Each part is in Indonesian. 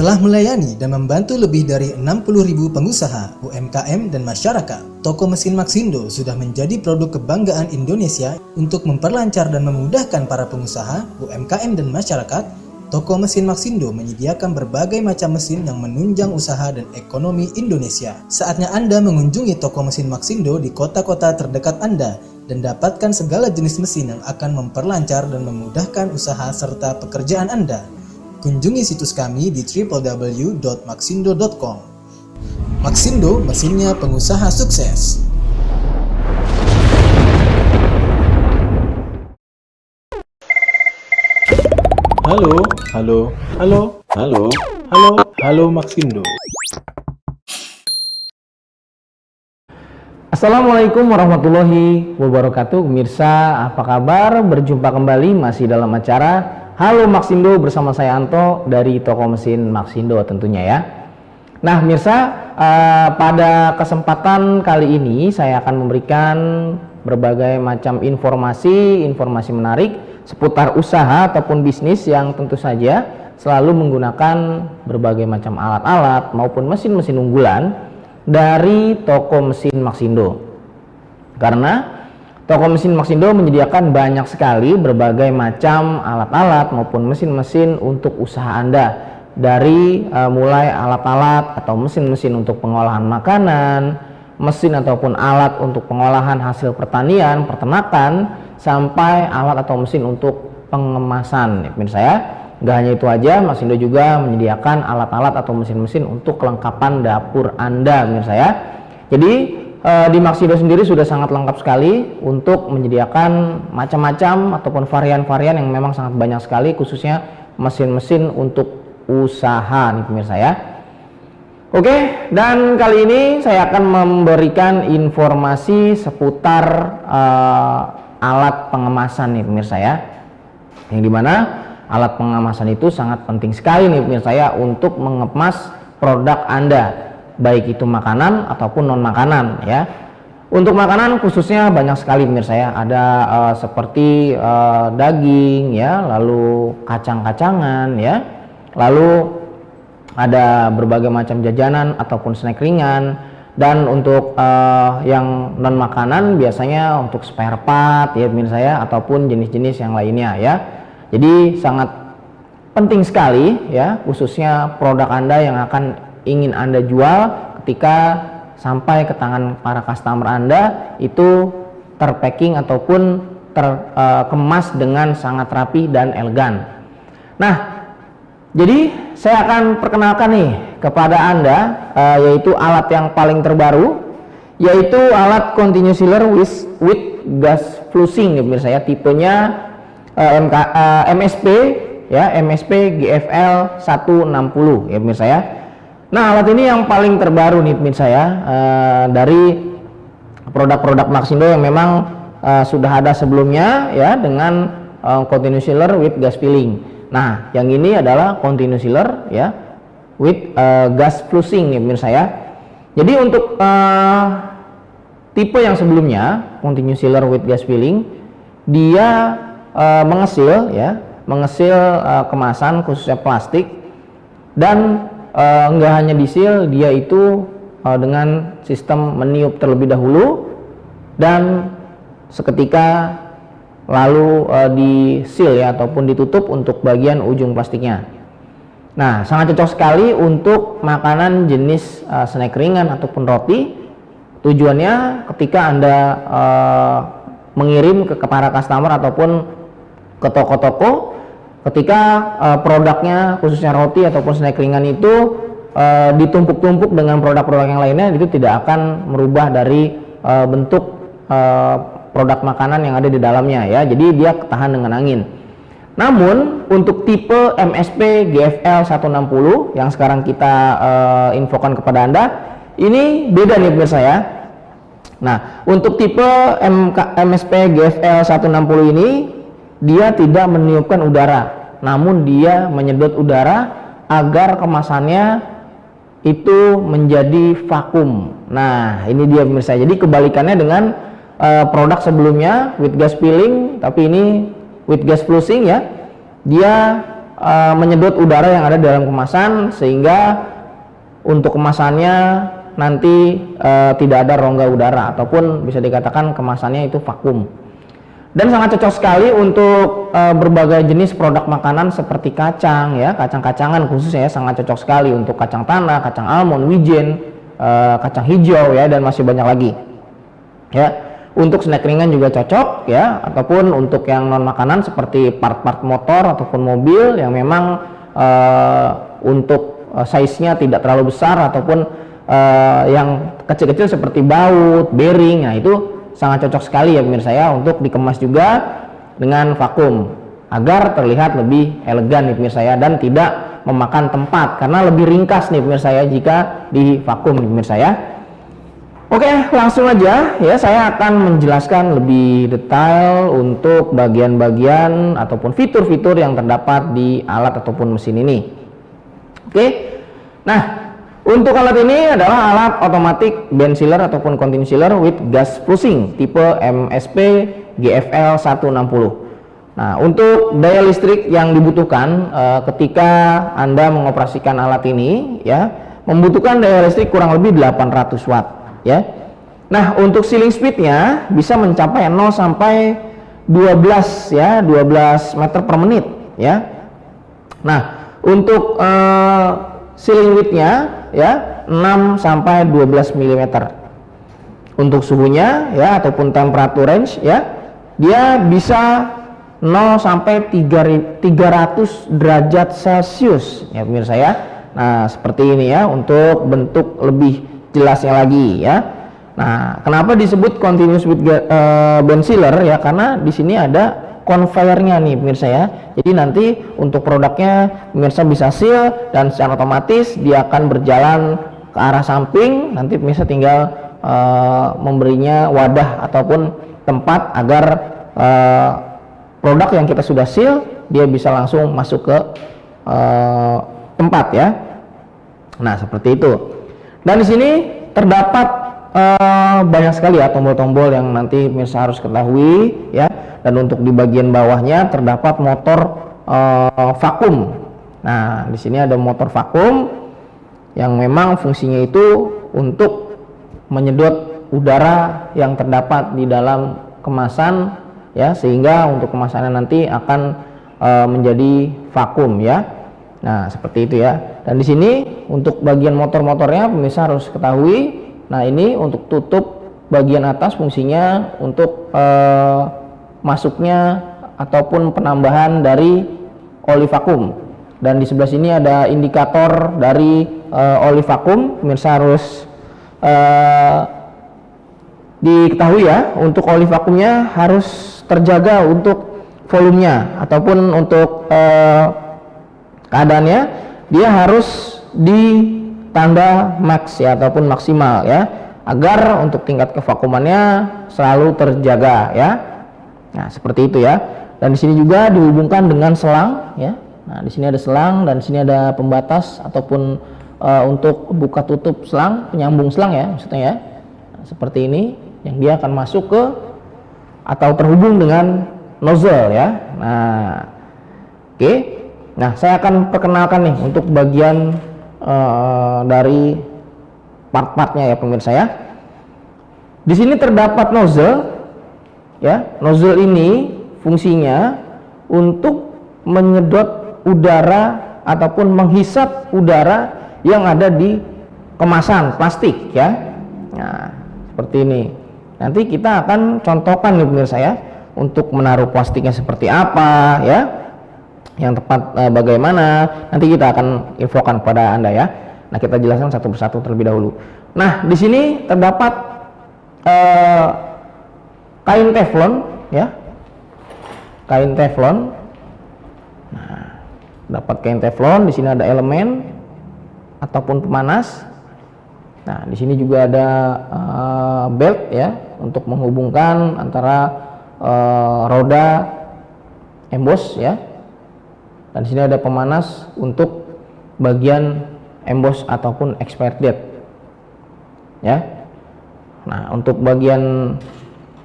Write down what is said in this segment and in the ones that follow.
Telah melayani dan membantu lebih dari 60.000 pengusaha, UMKM, dan masyarakat, toko mesin Maxindo sudah menjadi produk kebanggaan Indonesia. Untuk memperlancar dan memudahkan para pengusaha, UMKM, dan masyarakat, toko mesin Maxindo menyediakan berbagai macam mesin yang menunjang usaha dan ekonomi Indonesia. Saatnya Anda mengunjungi toko mesin Maxindo di kota-kota terdekat Anda dan dapatkan segala jenis mesin yang akan memperlancar dan memudahkan usaha serta pekerjaan Anda. Kunjungi situs kami di www.maxindo.com. Maxindo, mesinnya pengusaha sukses. Halo Maxindo. Assalamualaikum warahmatullahi wabarakatuh. Pemirsa, apa kabar? Berjumpa kembali masih dalam acara Halo Maxindo bersama saya Anto dari toko mesin Maxindo tentunya ya. Nah pemirsa, pada kesempatan kali ini saya akan memberikan berbagai macam informasi menarik seputar usaha ataupun bisnis yang tentu saja selalu menggunakan berbagai macam alat-alat maupun mesin-mesin unggulan dari toko mesin Maxindo. Karena toko mesin Maxindo menyediakan banyak sekali berbagai macam alat-alat maupun mesin-mesin untuk usaha Anda, dari mulai alat-alat atau mesin-mesin untuk pengolahan makanan, mesin ataupun alat untuk pengolahan hasil pertanian, peternakan, sampai alat atau mesin untuk pengemasan. Ya, pemirsa ya. Gak hanya itu aja, Maxindo juga menyediakan alat-alat atau mesin-mesin untuk kelengkapan dapur Anda, pemirsa ya. Jadi di Maxindo sendiri sudah sangat lengkap sekali untuk menyediakan macam-macam ataupun varian-varian yang memang sangat banyak sekali, khususnya mesin-mesin untuk usaha nih pemirsa ya. Oke, dan kali ini saya akan memberikan informasi seputar alat pengemasan nih pemirsa ya, yang dimana alat pengemasan itu sangat penting sekali nih pemirsa ya untuk mengemas produk Anda, baik itu makanan ataupun non makanan ya. Untuk makanan khususnya banyak sekali pemirsa ya, ada seperti daging ya, lalu kacang-kacangan ya, lalu ada berbagai macam jajanan ataupun snack ringan. Dan untuk yang non makanan biasanya untuk spare part ya pemirsa ya, ataupun jenis-jenis yang lainnya ya. Jadi sangat penting sekali ya, khususnya produk Anda yang ingin Anda jual ketika sampai ke tangan para customer Anda itu terpacking ataupun terkemas dengan sangat rapi dan elegan. Nah, jadi saya akan perkenalkan nih kepada Anda yaitu alat yang paling terbaru, yaitu alat continuous sealer with gas flusing ya pemirsa ya, tipenya MSP ya, MSP GFL 160 ya pemirsa ya. Nah, alat ini yang paling terbaru nih pemirsa ya, dari produk-produk Maxindo yang memang sudah ada sebelumnya ya, dengan continuous sealer with gas filling. Nah, yang ini adalah continuous sealer ya with gas flusing nih pemirsa ya. Jadi untuk tipe yang sebelumnya continuous sealer with gas filling, dia mengesil kemasan khususnya plastik, dan enggak hanya disil, dia itu dengan sistem meniup terlebih dahulu dan seketika lalu disil ya, ataupun ditutup untuk bagian ujung plastiknya. Nah, sangat cocok sekali untuk makanan jenis snack ringan ataupun roti. Tujuannya ketika Anda mengirim ke para customer ataupun ke toko-toko, ketika produknya khususnya roti ataupun snack ringan itu ditumpuk-tumpuk dengan produk-produk yang lainnya, itu tidak akan merubah dari bentuk produk makanan yang ada di dalamnya ya. Jadi dia ketahan dengan angin. Namun untuk tipe MSP GFL 160 yang sekarang kita infokan kepada Anda, ini beda nih pemirsa ya. Nah, untuk tipe MSP GFL 160 ini dia tidak meniupkan udara, namun dia menyedot udara agar kemasannya itu menjadi vakum. Nah, ini dia pemirsa. Jadi kebalikannya dengan produk sebelumnya with gas filling, tapi ini with gas flusing ya. Dia menyedot udara yang ada di dalam kemasan, sehingga untuk kemasannya nanti tidak ada rongga udara, ataupun bisa dikatakan kemasannya itu vakum. Dan sangat cocok sekali untuk berbagai jenis produk makanan seperti kacang ya, kacang-kacangan khususnya ya, sangat cocok sekali untuk kacang tanah, kacang almond, wijen, kacang hijau ya, dan masih banyak lagi ya. Untuk snack ringan juga cocok ya, ataupun untuk yang non makanan seperti part-part motor ataupun mobil yang memang untuk size-nya tidak terlalu besar, ataupun yang kecil-kecil seperti baut, bearing. Nah, itu sangat cocok sekali ya pemirsa ya, untuk dikemas juga dengan vakum agar terlihat lebih elegan nih pemirsa ya, dan tidak memakan tempat karena lebih ringkas nih pemirsa ya jika di vakum nih pemirsa ya. Oke, langsung aja ya, saya akan menjelaskan lebih detail untuk bagian-bagian ataupun fitur-fitur yang terdapat di alat ataupun mesin ini. Oke, nah untuk alat ini adalah alat otomatis band sealer ataupun continuous sealer with gas flushing tipe MSP GFL 160. Nah, untuk daya listrik yang dibutuhkan ketika Anda mengoperasikan alat ini ya, membutuhkan daya listrik kurang lebih 800 watt ya. Nah, untuk sealing speednya bisa mencapai 0 sampai 12 ya, 12 meter per menit ya. Nah, untuk sealing widthnya ya 6 sampai 12 mm. Untuk suhunya ya ataupun temperature range ya, dia bisa 0 sampai 300 derajat Celcius ya pemirsa ya. Nah, seperti ini ya untuk bentuk lebih jelasnya lagi ya. Nah, kenapa disebut continuous with band sealer ya, karena di sini ada conveyornya nih pemirsa ya. Jadi nanti untuk produknya pemirsa bisa seal dan secara otomatis dia akan berjalan ke arah samping. Nanti pemirsa tinggal memberinya wadah ataupun tempat agar produk yang kita sudah seal dia bisa langsung masuk ke tempat ya. Nah, seperti itu. Dan di sini terdapat banyak sekali ya tombol-tombol yang nanti pemirsa harus ketahui ya. Dan untuk di bagian bawahnya terdapat motor vakum. Nah, di sini ada motor vakum yang memang fungsinya itu untuk menyedot udara yang terdapat di dalam kemasan ya, sehingga untuk kemasannya nanti akan menjadi vakum ya. Nah, seperti itu ya. Dan di sini untuk bagian motor-motornya pemirsa harus ketahui. Nah, ini untuk tutup bagian atas fungsinya untuk masuknya ataupun penambahan dari oli vakum. Dan di sebelah sini ada indikator dari oli vakum. Pemirsa harus diketahui ya, untuk oli vakumnya harus terjaga untuk volumenya ataupun untuk keadaannya dia harus di tanda max ya ataupun maksimal ya, agar untuk tingkat kevakumannya selalu terjaga ya. Nah, seperti itu ya. Dan di sini juga dihubungkan dengan selang ya. Nah, di sini ada selang dan di sini ada pembatas ataupun untuk buka tutup selang, penyambung selang ya maksudnya ya. Nah, seperti ini yang dia akan masuk ke atau terhubung dengan nozzle ya. Nah, oke. Nah, saya akan perkenalkan nih untuk bagian dari part-partnya ya pemirsa ya. Di sini terdapat nozzle ya. Nozzle ini fungsinya untuk menyedot udara ataupun menghisap udara yang ada di kemasan plastik ya. Nah, seperti ini. Nanti kita akan contohkan nih pemirsa ya, untuk menaruh plastiknya seperti apa ya, yang tepat bagaimana, nanti kita akan infokan kepada Anda ya. Nah, kita jelaskan satu persatu terlebih dahulu. Nah, di sini terdapat kain teflon ya, kain teflon. Nah, dapat kain teflon. Di sini ada elemen ataupun pemanas. Nah, di sini juga ada belt ya, untuk menghubungkan antara roda emboss ya. Dan di sini ada pemanas untuk bagian emboss ataupun expired date ya. Nah, untuk bagian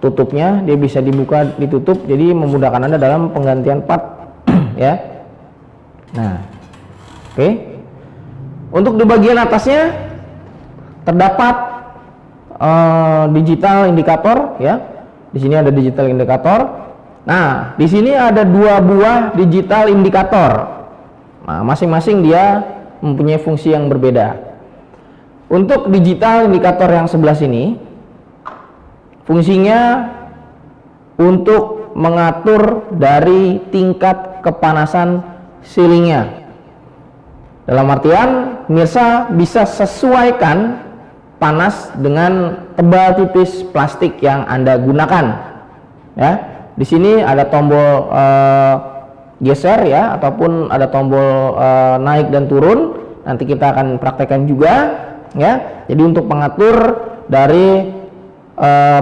tutupnya dia bisa dibuka ditutup, jadi memudahkan Anda dalam penggantian part ya. Nah, oke. Untuk di bagian atasnya terdapat digital indikator ya. Di sini ada digital indikator. Nah, di sini ada 2 buah digital indikator. Nah, masing-masing dia mempunyai fungsi yang berbeda. Untuk digital indikator yang sebelah sini, fungsinya untuk mengatur dari tingkat kepanasan silingnya. Dalam artian, pemirsa bisa sesuaikan panas dengan tebal tipis plastik yang Anda gunakan. Ya, di sini ada tombol geser ya, ataupun ada tombol naik dan turun. Nanti kita akan praktekkan juga ya. Jadi untuk mengatur dari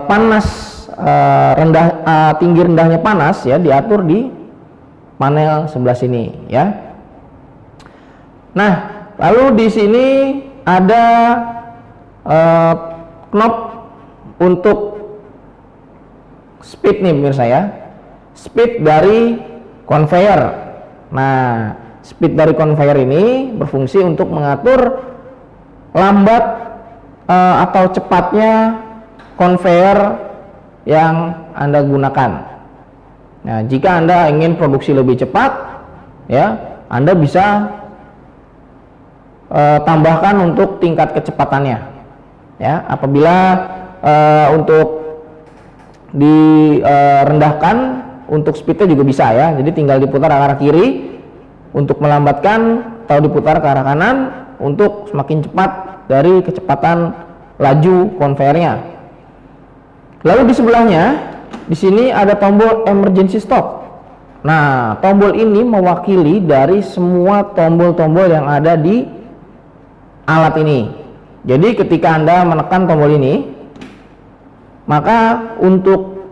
panas tinggi rendahnya panas ya, diatur di panel sebelah sini ya. Nah, lalu di sini ada knob untuk speed nih pemirsa ya, speed dari conveyor. Nah, speed dari conveyor ini berfungsi untuk mengatur lambat atau cepatnya conveyor yang Anda gunakan. Nah, jika Anda ingin produksi lebih cepat ya, Anda bisa tambahkan untuk tingkat kecepatannya ya. Apabila untuk direndahkan, untuk speednya juga bisa ya, jadi tinggal diputar ke arah kiri untuk melambatkan, atau diputar ke arah kanan untuk semakin cepat dari kecepatan laju konveyornya. Lalu di sebelahnya di sini ada tombol emergency stop. Nah, tombol ini mewakili dari semua tombol-tombol yang ada di alat ini. Jadi ketika Anda menekan tombol ini, maka untuk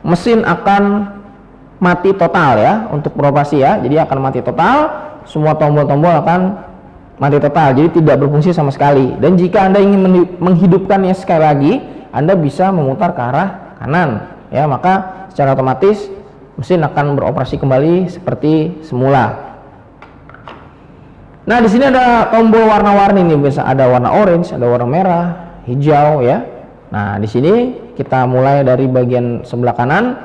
mesin akan mati total ya, untuk beroperasi ya. Jadi akan mati total, semua tombol-tombol akan mati total, jadi tidak berfungsi sama sekali. Dan jika Anda ingin menghidupkannya sekali lagi, Anda bisa memutar ke arah kanan ya, maka secara otomatis mesin akan beroperasi kembali seperti semula. Nah, di sini ada tombol warna-warni nih, bisa ada warna orange, ada warna merah, hijau ya. Nah, di sini kita mulai dari bagian sebelah kanan.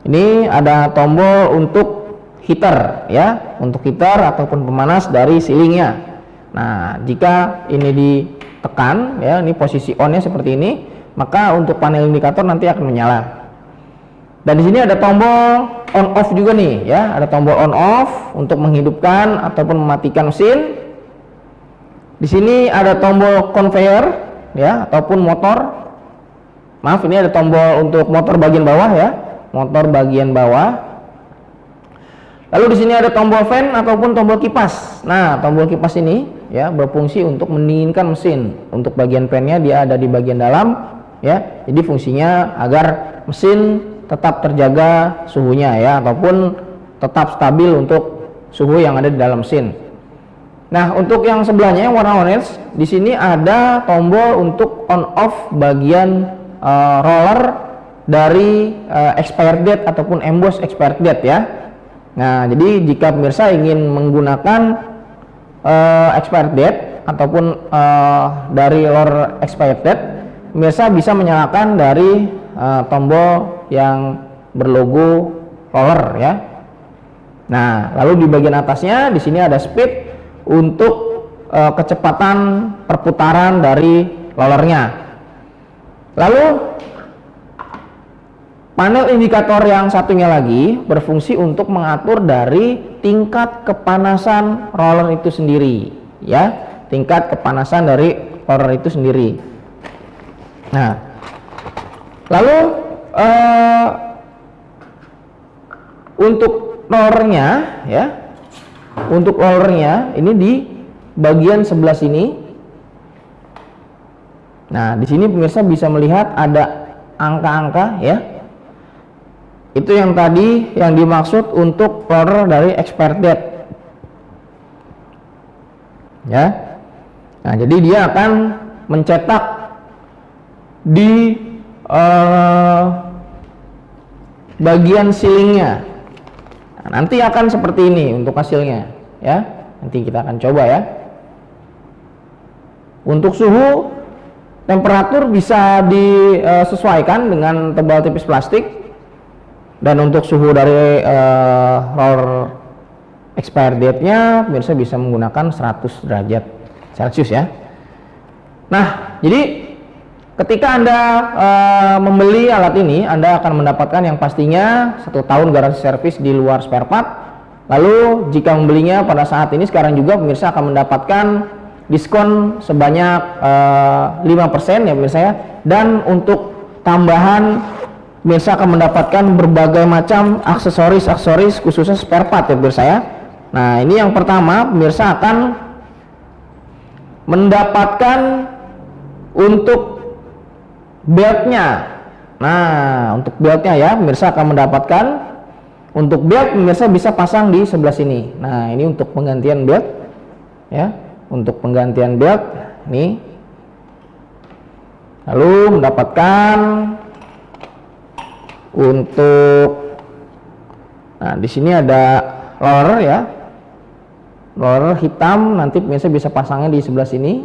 Ini ada tombol untuk heater ya, untuk heater ataupun pemanas dari silingnya. Nah, jika ini ditekan ya, ini posisi on-nya seperti ini, maka untuk panel indikator nanti akan menyala. Dan di sini ada tombol on off juga nih ya, ada tombol on off untuk menghidupkan ataupun mematikan mesin. Di sini ada tombol conveyor ya, ataupun motor. Maaf, ini ada tombol untuk motor bagian bawah ya, motor bagian bawah. Lalu di sini ada tombol fan ataupun tombol kipas. Nah, tombol kipas ini ya berfungsi untuk mendinginkan mesin. Untuk bagian fan-nya dia ada di bagian dalam ya. Jadi fungsinya agar mesin tetap terjaga suhunya ya, ataupun tetap stabil untuk suhu yang ada di dalam mesin. Nah, untuk yang sebelahnya yang warna orange, di sini ada tombol untuk on off bagian roller dari expired date ataupun emboss expired date ya. Nah, jadi jika pemirsa ingin menggunakan expired date ataupun dari roller expired date, pemirsa bisa menyalakan dari tombol yang berlogo roller ya. Nah, lalu di bagian atasnya di sini ada speed untuk kecepatan perputaran dari rollernya. Lalu panel indikator yang satunya lagi berfungsi untuk mengatur dari tingkat kepanasan roller itu sendiri ya, tingkat kepanasan dari roller itu sendiri. Nah, lalu untuk rollernya ya, untuk rollernya ini di bagian sebelah sini. Nah, di sini pemirsa bisa melihat ada angka-angka ya. Itu yang tadi yang dimaksud untuk roller dari expired date ya. Nah, jadi dia akan mencetak di bagian silingnya. Nah, nanti akan seperti ini untuk hasilnya ya. Nanti kita akan coba ya. Untuk suhu, temperatur bisa disesuaikan dengan tebal tipis plastik. Dan untuk suhu dari roller expired date-nya, pemirsa bisa menggunakan 100 derajat Celcius ya. Nah, jadi ketika Anda membeli alat ini, Anda akan mendapatkan yang pastinya 1 tahun garansi servis di luar spare part. Lalu jika membelinya pada saat ini sekarang juga, pemirsa akan mendapatkan diskon sebanyak 5% ya pemirsa ya. Dan untuk tambahan, pemirsa akan mendapatkan berbagai macam aksesoris khususnya spare part ya pemirsa ya. Nah, ini yang pertama, pemirsa akan mendapatkan untuk beltnya. Nah, untuk beltnya ya, pemirsa akan mendapatkan untuk belt, pemirsa bisa pasang di sebelah sini. Nah, ini untuk penggantian belt ya, untuk penggantian belt nih. Lalu mendapatkan untuk, nah di sini ada roller ya, roller hitam, nanti pemirsa bisa pasangnya di sebelah sini.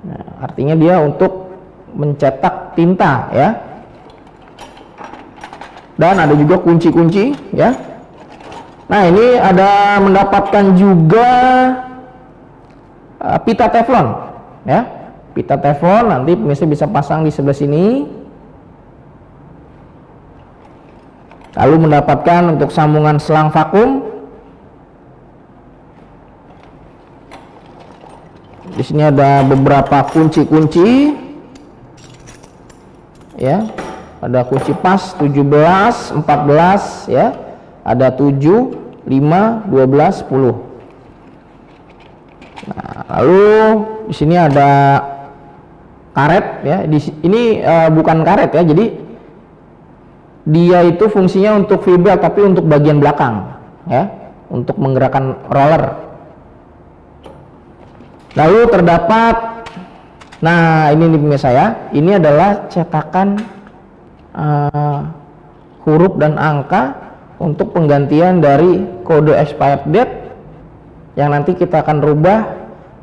Nah, artinya dia untuk mencetak tinta ya. Dan ada juga kunci-kunci ya. Nah, ini ada mendapatkan juga pita teflon ya. Pita teflon nanti pemirsa bisa pasang di sebelah sini. Lalu mendapatkan untuk sambungan selang vakum. Di sini ada beberapa kunci-kunci ya. Ada kunci pas 17, 14 ya. Ada 7, 5, 12, 10. Nah, lalu di sini ada karet ya. Ini bukan karet ya. Jadi dia itu fungsinya untuk V-belt tapi untuk bagian belakang ya, untuk menggerakkan roller. Lalu terdapat, nah ini nih pemirsa ya, ini adalah cetakan huruf dan angka untuk penggantian dari kode expired date yang nanti kita akan rubah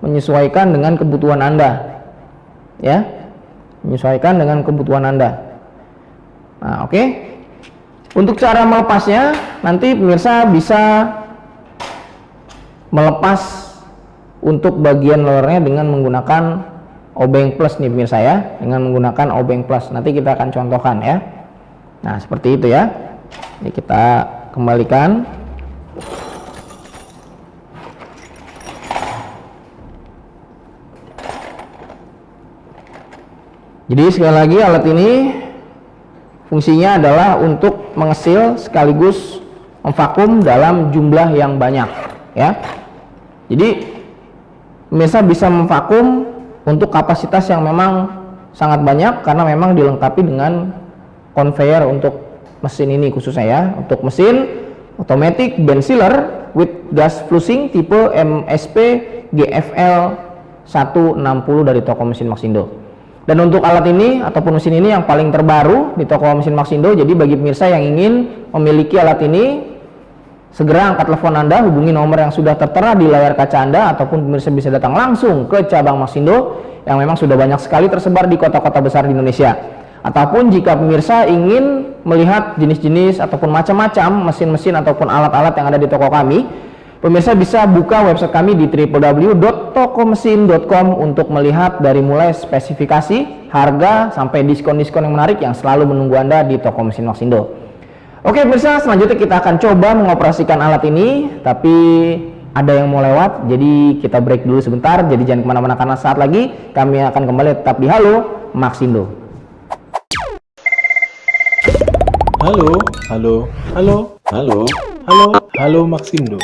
menyesuaikan dengan kebutuhan Anda ya, menyesuaikan dengan kebutuhan Anda. Nah, oke. Untuk cara melepasnya, nanti pemirsa bisa melepas untuk bagian lowernya dengan menggunakan obeng plus nih pemirsa ya, dengan menggunakan obeng plus. Nanti kita akan contohkan ya. Nah, seperti itu ya. Ini kita kembalikan. Jadi sekali lagi, alat ini fungsinya adalah untuk mengesil sekaligus memvakum dalam jumlah yang banyak ya. Jadi pemirsa bisa memvakum untuk kapasitas yang memang sangat banyak karena memang dilengkapi dengan conveyor untuk mesin ini khususnya ya, untuk mesin automatic band sealer with gas flushing tipe MSP GFL 160 dari toko mesin Maxindo. Dan untuk alat ini ataupun mesin ini yang paling terbaru di toko mesin Maxindo. Jadi bagi pemirsa yang ingin memiliki alat ini, segera angkat telepon Anda, hubungi nomor yang sudah tertera di layar kaca Anda, ataupun pemirsa bisa datang langsung ke cabang Maxindo yang memang sudah banyak sekali tersebar di kota-kota besar di Indonesia. Ataupun jika pemirsa ingin melihat jenis-jenis ataupun macam-macam mesin-mesin ataupun alat-alat yang ada di toko kami, pemirsa bisa buka website kami di www.tokomesin.com untuk melihat dari mulai spesifikasi, harga, sampai diskon-diskon yang menarik yang selalu menunggu Anda di toko mesin Maxindo. Oke pemirsa, selanjutnya kita akan coba mengoperasikan alat ini, tapi ada yang mau lewat, jadi kita break dulu sebentar. Jadi jangan kemana-mana karena saat lagi kami akan kembali tetap di Halo Maxindo. Halo, halo, halo, halo, halo, halo Maxindo.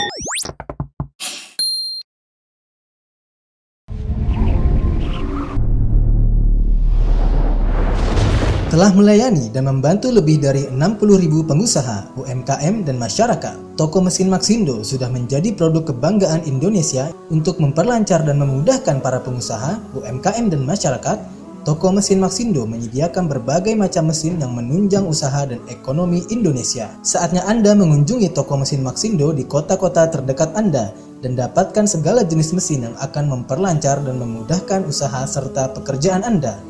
Telah melayani dan membantu lebih dari 60.000 pengusaha, UMKM, dan masyarakat, toko mesin Maxindo sudah menjadi produk kebanggaan Indonesia untuk memperlancar dan memudahkan para pengusaha, UMKM, dan masyarakat Toko Mesin Maxindo menyediakan berbagai macam mesin yang menunjang usaha dan ekonomi Indonesia. Saatnya Anda mengunjungi Toko Mesin Maxindo di kota-kota terdekat Anda dan dapatkan segala jenis mesin yang akan memperlancar dan memudahkan usaha serta pekerjaan Anda.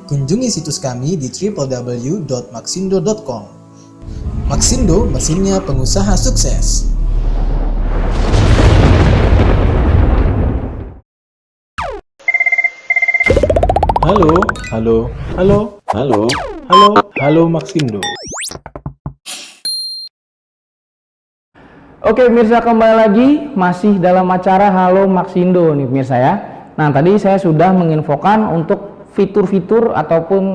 Kunjungi situs kami di www.maxindo.com. Maxindo, mesinnya pengusaha sukses. Halo, halo, halo, halo, halo, halo Maxindo. Oke pemirsa, kembali lagi masih dalam acara Halo Maxindo nih pemirsa ya. Nah tadi saya sudah menginfokan untuk fitur-fitur ataupun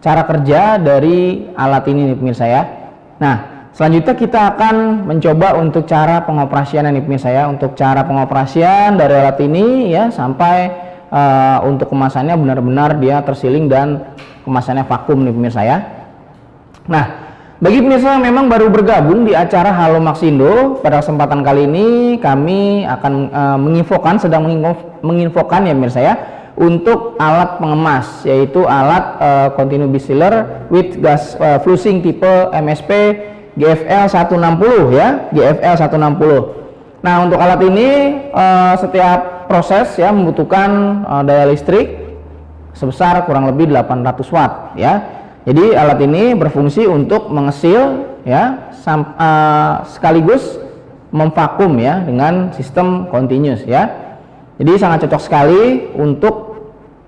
cara kerja dari alat ini nih pemirsa ya. Nah selanjutnya kita akan mencoba untuk cara pengoperasian nih pemirsa ya. Untuk cara pengoperasian dari alat ini ya, sampai untuk kemasannya benar-benar dia tersealing dan kemasannya vakum nih pemirsa ya. Nah bagi pemirsa yang memang baru bergabung di acara Halo Maxindo, pada kesempatan kali ini kami akan sedang menginfokan ya pemirsa ya, untuk alat pengemas, yaitu alat Continuous Sealer with Gas Flusing tipe MSP GFL 160 ya, GFL 160. Nah untuk alat ini setiap proses ya membutuhkan daya listrik sebesar kurang lebih 800 watt ya. Jadi alat ini berfungsi untuk mengesil ya, sekaligus memvakum ya dengan sistem continuous ya. Jadi sangat cocok sekali untuk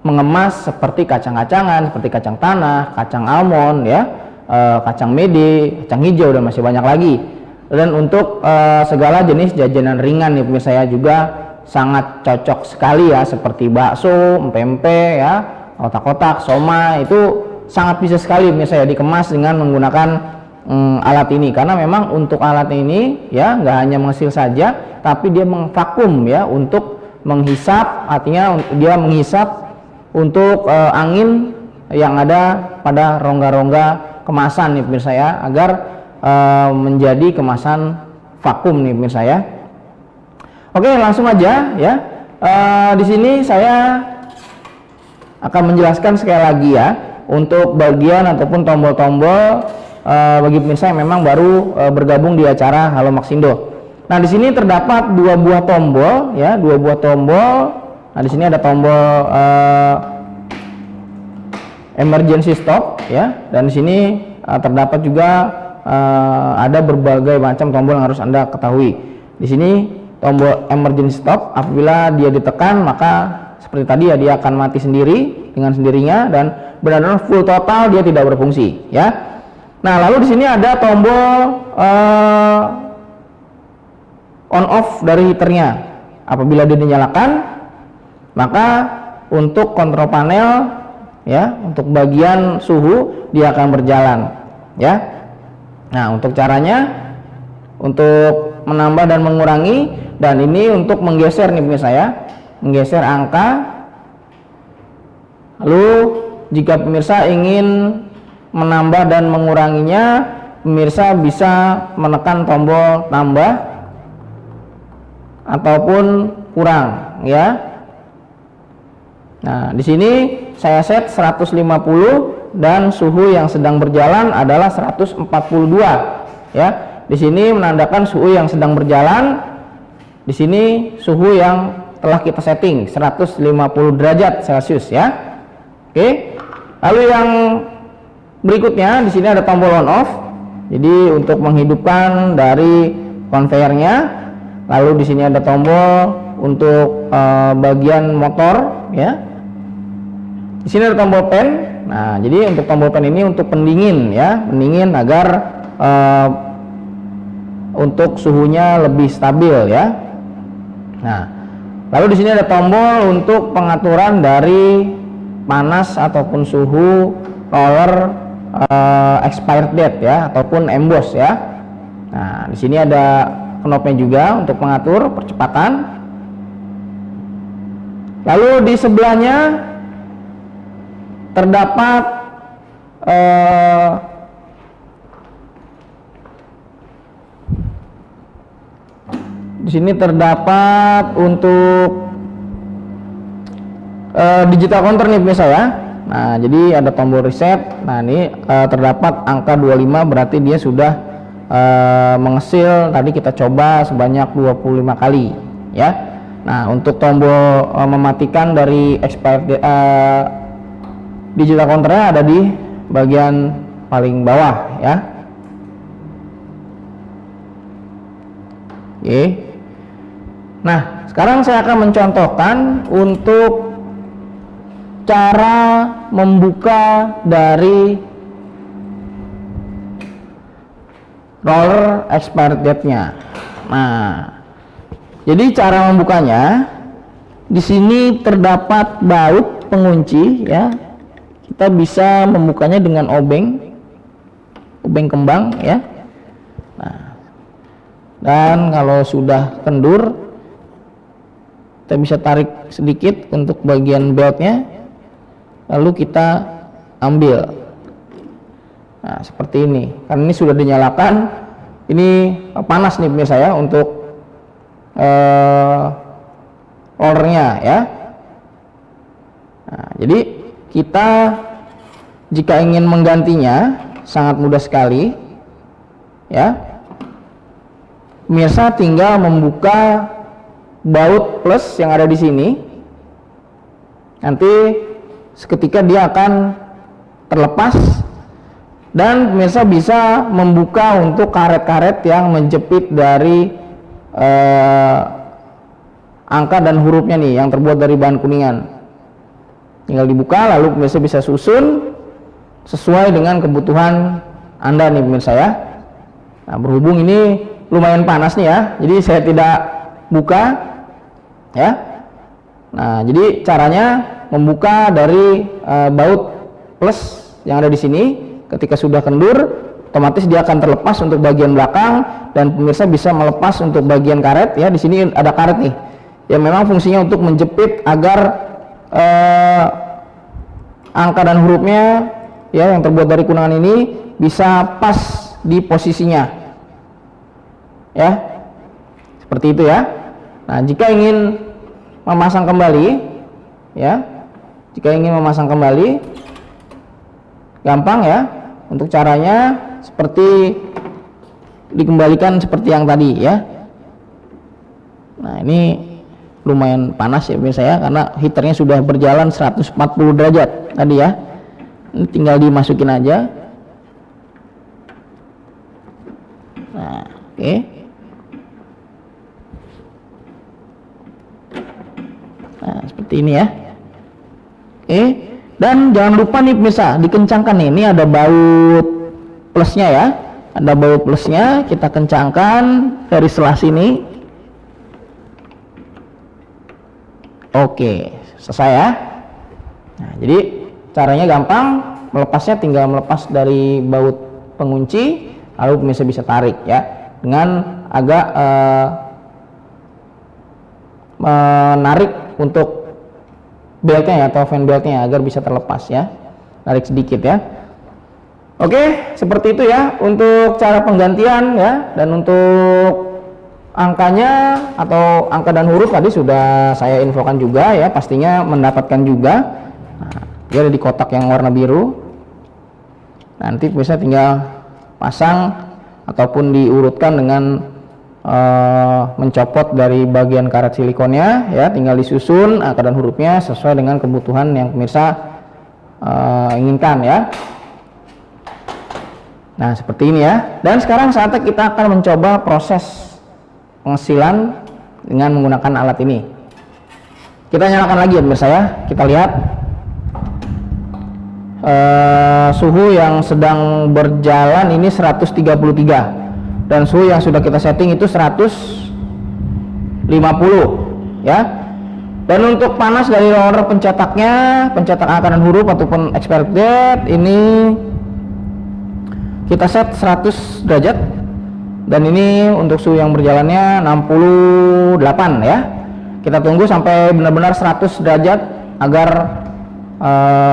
mengemas seperti kacang-kacangan, seperti kacang tanah, kacang almond ya, kacang mede, kacang hijau, dan masih banyak lagi. Dan untuk segala jenis jajanan ringan nih pemirsa ya, juga sangat cocok sekali ya, seperti bakso, empempe ya, kotak-kotak, somai, itu sangat bisa sekali pemirsa ya dikemas dengan menggunakan alat ini. Karena memang untuk alat ini ya nggak hanya menghasil saja, tapi dia mengvakum ya untuk menghisap, artinya dia menghisap untuk angin yang ada pada rongga-rongga kemasan nih pemirsa ya, agar menjadi kemasan vakum nih pemirsa ya. Oke, langsung aja ya. Di sini saya akan menjelaskan sekali lagi ya untuk bagian ataupun tombol-tombol bagi pemirsa yang memang baru bergabung di acara Halo Maxindo. Nah, di sini terdapat dua buah tombol ya, dua buah tombol. Nah, di sini ada tombol emergency stop ya, dan di sini terdapat juga ada berbagai macam tombol yang harus Anda ketahui. Di sini tombol emergency stop, apabila dia ditekan maka seperti tadi ya, dia akan mati sendiri dengan sendirinya dan benar-benar full total dia tidak berfungsi ya. Nah, lalu di sini ada tombol on off dari heaternya. Apabila dia dinyalakan, maka untuk kontrol panel ya, untuk bagian suhu dia akan berjalan ya. Nah, untuk caranya untuk menambah dan mengurangi, dan ini untuk menggeser nih pemirsa ya, menggeser angka. Lalu jika pemirsa ingin menambah dan menguranginya, pemirsa bisa menekan tombol tambah ataupun kurang ya. Nah, di sini saya set 150 dan suhu yang sedang berjalan adalah 142 ya. Di sini menandakan suhu yang sedang berjalan. Di sini suhu yang telah kita setting 150 derajat Celcius ya. Oke. Lalu yang berikutnya di sini ada tombol on off. Jadi untuk menghidupkan dari konveyernya. Lalu di sini ada tombol untuk bagian motor ya. Di sini ada tombol pen. Nah, jadi untuk tombol pen ini untuk pendingin ya, pendingin agar untuk suhunya lebih stabil ya. Nah, lalu di sini ada tombol untuk pengaturan dari panas ataupun suhu roller expired date ya, ataupun emboss ya. Nah, di sini ada knopnya juga untuk mengatur percepatan. Lalu di sebelahnya terdapat di sini terdapat untuk digital counter nih pemirsa ya. Nah, jadi ada tombol reset. Nah, ini terdapat angka 25, berarti dia sudah mengesil. Tadi kita coba sebanyak 25 kali ya. Nah, untuk tombol mematikan dari expired digital counternya ada di bagian paling bawah ya. Oke. Nah, sekarang saya akan mencontohkan untuk cara membuka dari roller expired date-nya. Nah, jadi cara membukanya di sini terdapat baut pengunci ya. Kita bisa membukanya dengan obeng kembang ya. Nah, dan kalau sudah kendur, kita bisa tarik sedikit untuk bagian beltnya, lalu kita ambil. Nah, seperti ini. Karena ini sudah dinyalakan, ini panas nih pemirsa ya untuk rollernya ya. Nah, jadi kita jika ingin menggantinya sangat mudah sekali ya. Pemirsa tinggal membuka baut plus yang ada di sini. Nanti seketika dia akan terlepas, dan pemirsa bisa membuka untuk karet-karet yang menjepit dari angka dan hurufnya nih yang terbuat dari bahan kuningan. Tinggal dibuka, lalu pemirsa bisa susun sesuai dengan kebutuhan Anda nih pemirsa ya. Nah, berhubung ini lumayan panas nih ya, jadi saya tidak buka ya. Nah, jadi caranya membuka dari baut plus yang ada di sini. Ketika sudah kendur, otomatis dia akan terlepas untuk bagian belakang, dan pemirsa bisa melepas untuk bagian karet ya. Di sini ada karet nih yang memang fungsinya untuk menjepit agar angka dan hurufnya ya yang terbuat dari kunangan ini bisa pas di posisinya ya, seperti itu ya. Nah, jika ingin memasang kembali ya, gampang ya. Untuk caranya seperti dikembalikan seperti yang tadi ya. Nah, ini lumayan panas ya pemirsa ya, karena heaternya sudah berjalan 140 derajat tadi ya. Ini tinggal dimasukin aja. Nah, oke. Nah, seperti ini ya. Oke. Dan jangan lupa nih pemirsa, dikencangkan nih. Ini ada baut plusnya ya. Ada baut plusnya, kita kencangkan dari selah sini. Oke, selesai ya. Nah, jadi caranya gampang, melepasnya tinggal melepas dari baut pengunci, lalu pemirsa bisa tarik ya, dengan agak menarik untuk beltnya ya, atau fan beltnya agar bisa terlepas ya, tarik sedikit ya. Oke, seperti itu ya untuk cara penggantian ya. Dan untuk angkanya atau angka dan huruf tadi sudah saya infokan juga ya, pastinya mendapatkan juga. Nah, dia ada di kotak yang warna biru. Nanti bisa tinggal pasang ataupun diurutkan dengan mencopot dari bagian karet silikonnya ya, tinggal disusun angka dan hurufnya sesuai dengan kebutuhan yang pemirsa inginkan ya. Nah, seperti ini ya. Dan sekarang saatnya kita akan mencoba proses pengesilan dengan menggunakan alat ini. Kita nyalakan lagi ya pemirsa ya. Kita lihat suhu yang sedang berjalan ini 133, dan suhu yang sudah kita setting itu 150 ya. Dan untuk panas dari roller pencetaknya, pencetak angka dan huruf ataupun expired date, ini kita set 100 derajat, dan ini untuk suhu yang berjalannya 68 ya. Kita tunggu sampai benar-benar 100 derajat agar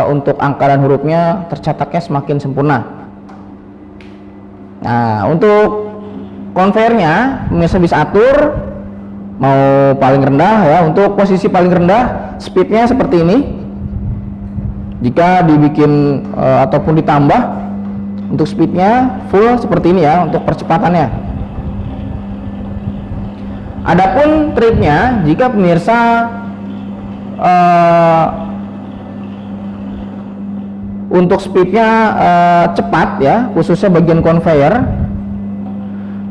untuk angka dan hurufnya tercetaknya semakin sempurna. Nah, untuk konvernya pemirsa bisa atur mau paling rendah ya. Untuk posisi paling rendah speednya seperti ini. Jika dibikin ataupun ditambah untuk speednya full seperti ini ya untuk percepatannya. Adapun triknya, jika pemirsa untuk speednya cepat ya, khususnya bagian conveyor,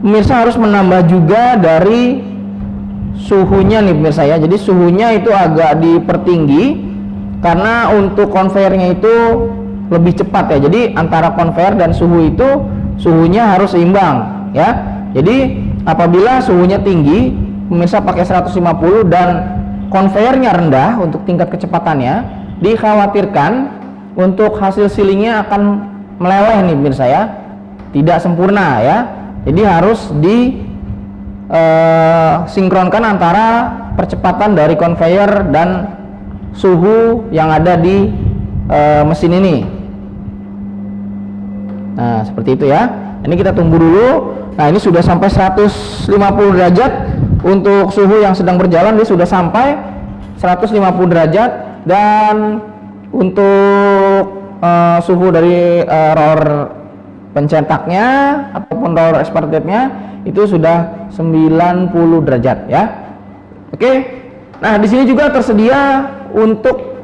pemirsa harus menambah juga dari suhunya nih pemirsa ya. Jadi suhunya itu agak dipertinggi karena untuk conveyornya itu lebih cepat ya. Jadi antara conveyor dan suhu itu suhunya harus seimbang ya. Jadi apabila suhunya tinggi, pemirsa pakai 150 dan conveyornya rendah untuk tingkat kecepatannya, dikhawatirkan untuk hasil sealingnya akan meleleh nih pemirsa ya, tidak sempurna ya. Jadi harus sinkronkan antara percepatan dari conveyor dan suhu yang ada di mesin ini. Nah seperti itu ya. Ini kita tunggu dulu. Nah ini sudah sampai 150 derajat. Untuk suhu yang sedang berjalan dia sudah sampai 150 derajat. Dan untuk suhu dari roller pencetaknya ataupun roller expander-nya itu sudah 90 derajat ya. Oke. Nah di sini juga tersedia untuk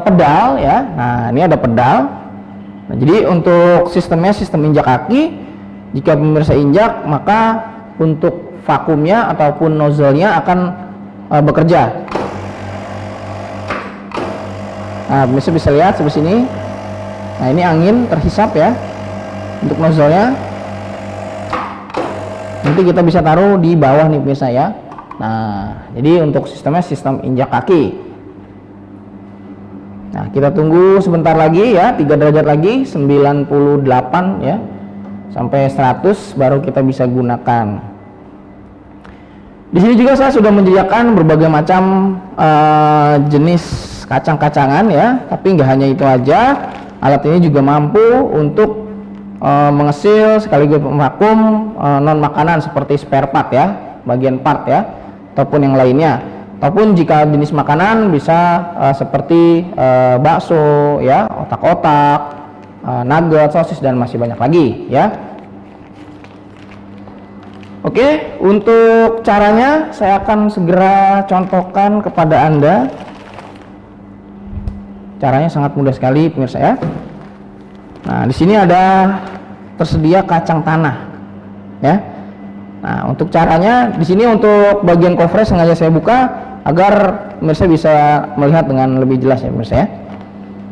pedal ya. Nah ini ada pedal. Nah, jadi untuk sistemnya sistem injak kaki. Jika pemirsa injak, maka untuk vakumnya ataupun nozzle-nya akan bekerja. Nah pemirsa bisa lihat sebelah sini. Nah ini angin terhisap ya untuk nozzle-nya. Nanti kita bisa taruh di bawah nih pemirsa ya. Nah jadi untuk sistemnya sistem injak kaki. Nah kita tunggu sebentar lagi ya, 3 derajat lagi, 98 ya, sampai 100 baru kita bisa gunakan. Di sini juga saya sudah menyediakan berbagai macam jenis kacang-kacangan ya, tapi nggak hanya itu aja, alat ini juga mampu untuk mengesil sekaligus vakum non makanan seperti spare part ya, bagian part ya, ataupun yang lainnya. Ataupun jika jenis makanan bisa seperti bakso ya, otak-otak, nugget, sosis dan masih banyak lagi ya. Oke, untuk caranya saya akan segera contohkan kepada Anda. Caranya sangat mudah sekali pemirsa ya. Nah, di sini ada tersedia kacang tanah ya. Nah, untuk caranya di sini untuk bagian cover sengaja saya buka agar pemirsa bisa melihat dengan lebih jelas ya pemirsa ya.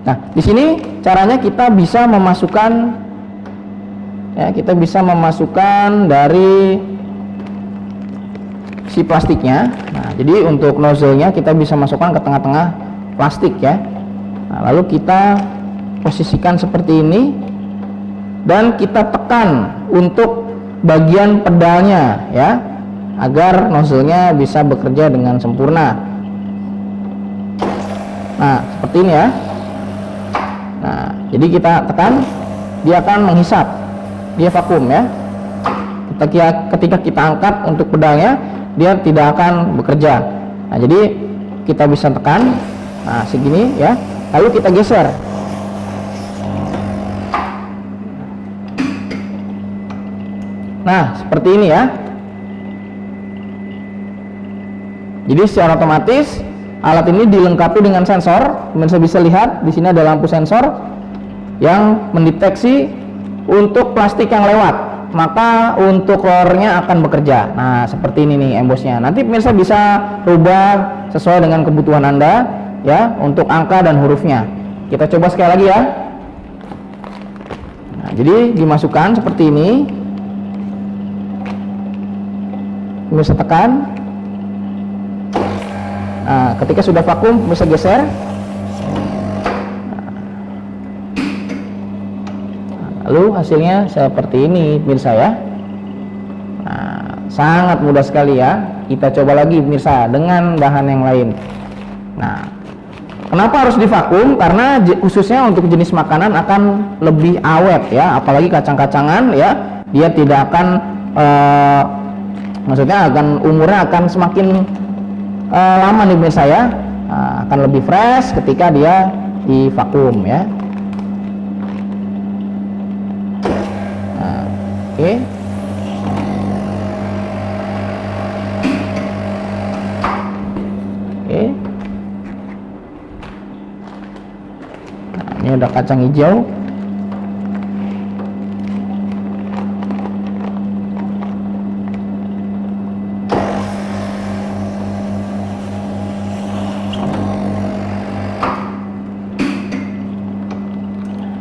Nah, di sini caranya kita bisa memasukkan dari si plastiknya. Nah, jadi untuk nozzle-nya kita bisa masukkan ke tengah-tengah plastik ya. Nah, lalu kita posisikan seperti ini dan kita tekan untuk bagian pedalnya ya, agar nozzle-nya bisa bekerja dengan sempurna. Nah seperti ini ya. Nah jadi kita tekan, dia akan menghisap, dia vakum ya. Ketika kita angkat untuk pedalnya, dia tidak akan bekerja. Nah jadi kita bisa tekan, nah segini ya, lalu kita geser. Nah seperti ini ya. Jadi secara otomatis alat ini dilengkapi dengan sensor. Pemirsa bisa lihat di sini ada lampu sensor yang mendeteksi untuk plastik yang lewat, maka untuk rollernya akan bekerja. Nah seperti ini nih embosnya. Nanti pemirsa bisa rubah sesuai dengan kebutuhan Anda ya, untuk angka dan hurufnya. Kita coba sekali lagi ya. Nah, jadi dimasukkan seperti ini. Pemirsa tekan. Nah, ketika sudah vakum, bisa geser. Lalu hasilnya seperti ini, pemirsa ya. Nah, sangat mudah sekali ya. Kita coba lagi, pemirsa, dengan bahan yang lain. Nah, kenapa harus divakum? Karena khususnya untuk jenis makanan akan lebih awet ya. Apalagi kacang-kacangan ya, dia tidak akan Maksudnya umurnya akan semakin lama nih pemirsa ya, akan lebih fresh ketika dia di vakum ya. Oke. Oke. Nah, ini udah kacang hijau.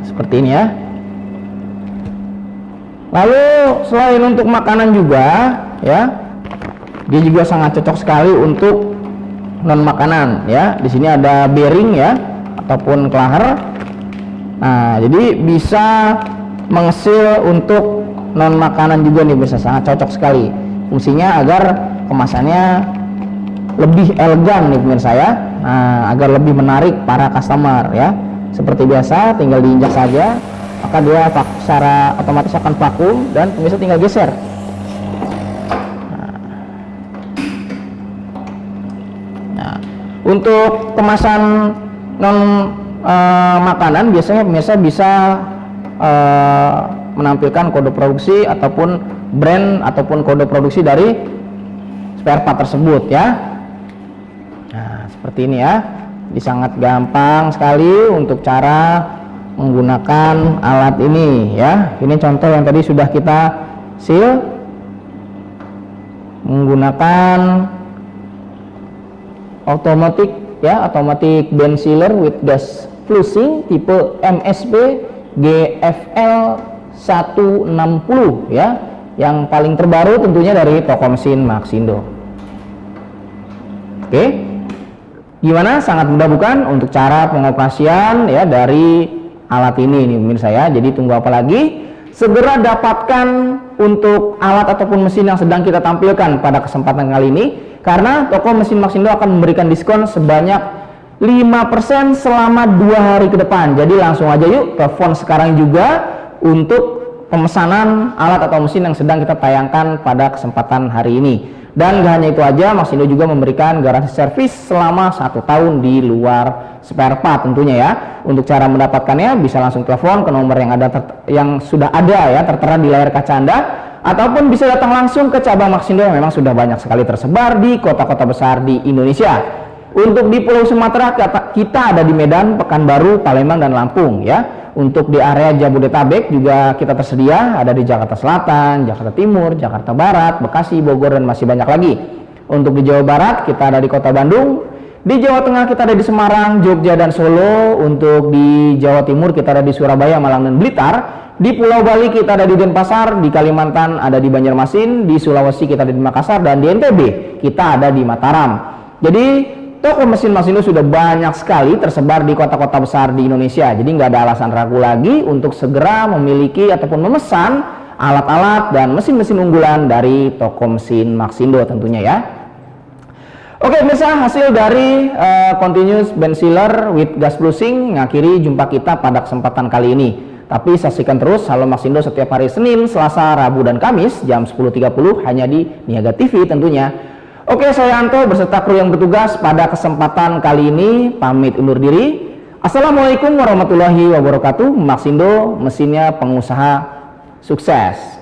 Seperti ini ya. Lalu selain untuk makanan juga ya, dia juga sangat cocok sekali untuk non makanan ya. Di sini ada bearing ya ataupun kelaher. Nah, jadi bisa mengesil untuk non makanan juga nih, bisa sangat cocok sekali. Fungsinya agar kemasannya lebih elegan nih pemirsa ya. Nah, agar lebih menarik para customer ya. Seperti biasa, tinggal diinjak saja, maka dia secara otomatis akan vakum dan pemirsa tinggal geser. Nah, untuk kemasan non makanan biasanya pemirsa bisa menampilkan kode produksi ataupun brand ataupun kode produksi dari spare part tersebut ya. Nah, seperti ini ya. Jadi sangat gampang sekali untuk cara menggunakan alat ini ya. Ini contoh yang tadi sudah kita seal menggunakan automatic band sealer with gas flushing tipe MSB GFL 160 ya, yang paling terbaru tentunya dari toko mesin Maxindo. Oke. Gimana? Sangat mudah bukan untuk cara pengoperasian ya dari alat ini nih pemirsa ya. Jadi tunggu apa lagi? Segera dapatkan untuk alat ataupun mesin yang sedang kita tampilkan pada kesempatan kali ini, karena toko mesin Maxindo akan memberikan diskon sebanyak 5% selama 2 hari ke depan. Jadi langsung aja yuk telepon sekarang juga untuk pemesanan alat atau mesin yang sedang kita tayangkan pada kesempatan hari ini. Dan gak hanya itu aja, Maxindo juga memberikan garansi servis selama 1 tahun di luar spare part tentunya ya. Untuk cara mendapatkannya bisa langsung telepon ke nomor yang sudah ada ya tertera di layar kaca Anda, ataupun bisa datang langsung ke cabang Maxindo yang memang sudah banyak sekali tersebar di kota-kota besar di Indonesia. Untuk di Pulau Sumatera kita ada di Medan, Pekanbaru, Palembang dan Lampung ya. Untuk di area Jabodetabek juga kita tersedia, ada di Jakarta Selatan, Jakarta Timur, Jakarta Barat, Bekasi, Bogor dan masih banyak lagi. Untuk di Jawa Barat kita ada di Kota Bandung, di Jawa Tengah kita ada di Semarang, Jogja dan Solo. Untuk di Jawa Timur kita ada di Surabaya, Malang dan Blitar. Di Pulau Bali kita ada di Denpasar, di Kalimantan ada di Banjarmasin, di Sulawesi kita ada di Makassar, dan di NTB kita ada di Mataram. Jadi toko mesin Maxindo sudah banyak sekali tersebar di kota-kota besar di Indonesia. Jadi nggak ada alasan ragu lagi untuk segera memiliki ataupun memesan alat-alat dan mesin-mesin unggulan dari toko mesin Maxindo tentunya ya. Oke pemirsa, hasil dari continuous band sealer with gas flushing mengakhiri jumpa kita pada kesempatan kali ini. Tapi saksikan terus Halo Maxindo setiap hari Senin, Selasa, Rabu dan Kamis jam 10.30 hanya di Niaga TV tentunya. Oke, saya Anto beserta kru yang bertugas pada kesempatan kali ini pamit undur diri. Assalamualaikum warahmatullahi wabarakatuh. Maxindo, mesinnya pengusaha sukses.